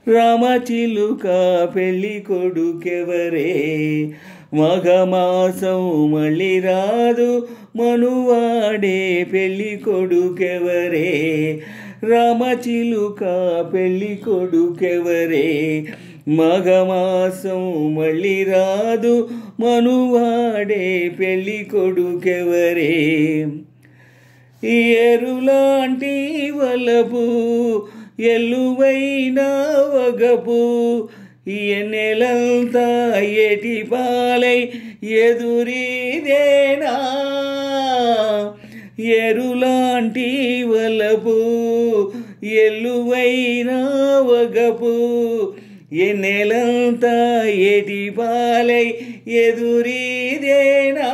రామచిలుక పెళ్ళి కొడుకెవరే, మఘమాసం మళ్ళీ రాదు మనువాడే పెళ్ళి కొడుకెవరే. రామచిలుక పెళ్ళి కొడుకెవరే, మఘమాసం మళ్ళీ రాదు మనువాడే పెళ్ళి కొడుకెవరే. ఏరులాంటి వలపు ఎల్లువైన వగపు, ఎన్నెలంతా ఏటి పాలై ఎదురీదేనా. ఎరులాంటి వలపు ఎల్లువైన వగపు, ఎన్నెలంతా ఏటి పాలై ఎదురీదేనా.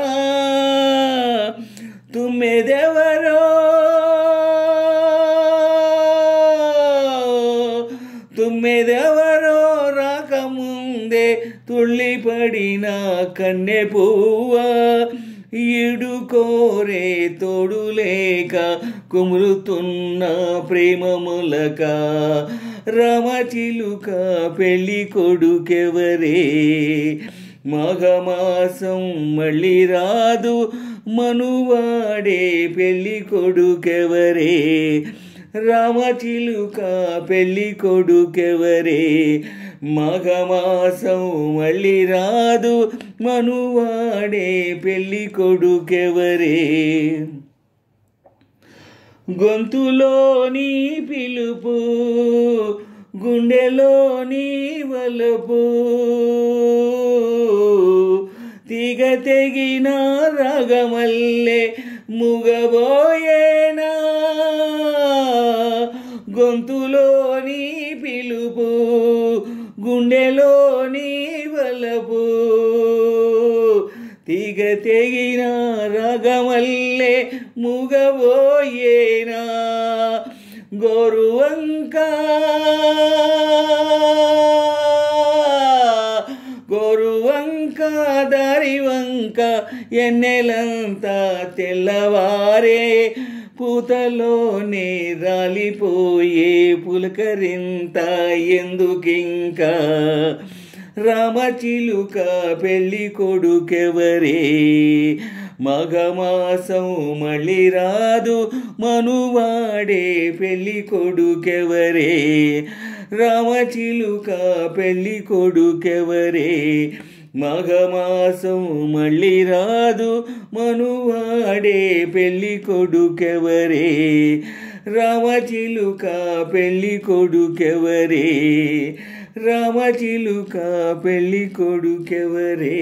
తుమ్మెదెవరో తుమ్మెదెవరో రాకముందే తుళ్ళిపడిన కన్నె పువ్వా, ఈడు కోరే తోడు లేక కుమురుతున్న ప్రేమ మొలక. రామచిలుక పెళ్ళి కొడుకెవరే, మఘమాసం మళ్ళీ రాదు మనువాడే పెళ్ళి కొడుకెవరే. రామచిలుక పెళ్ళి కొడుకెవరే, మఘమాసం మళ్ళీ రాదు మనువాడే పెళ్ళి కొడుకెవరే. గొంతులోని పిలుపు గుండెలోని వలపు, తీగ తెగిన రాగమల్లె ముగబోయేనా. గొంతులోని పిలుపు గుండెలోని వలపు, తీగ తెగిన రాగమల్లె ముగబోయేనా. గోరువంక దారివంక ఎన్నెలంతా తెల్లవారే, పూతలోనే రాలిపోయే పులకరింత ఎందుకింకా. రామచిలుక పెళ్ళి కొడుకెవరే, మఘమాసం మళ్ళీ రాదు మనువాడే పెళ్ళి కొడుకెవరే. రామచిలుక పెళ్ళి కొడుకెవరే, మఘమాసం మళ్ళీ రాదు మనువాడే పెళ్ళి కొడుకెవరే. రామచిలుక పెళ్ళి కొడుకెవరే, రామచిలుక పెళ్ళి కొడుకెవరే.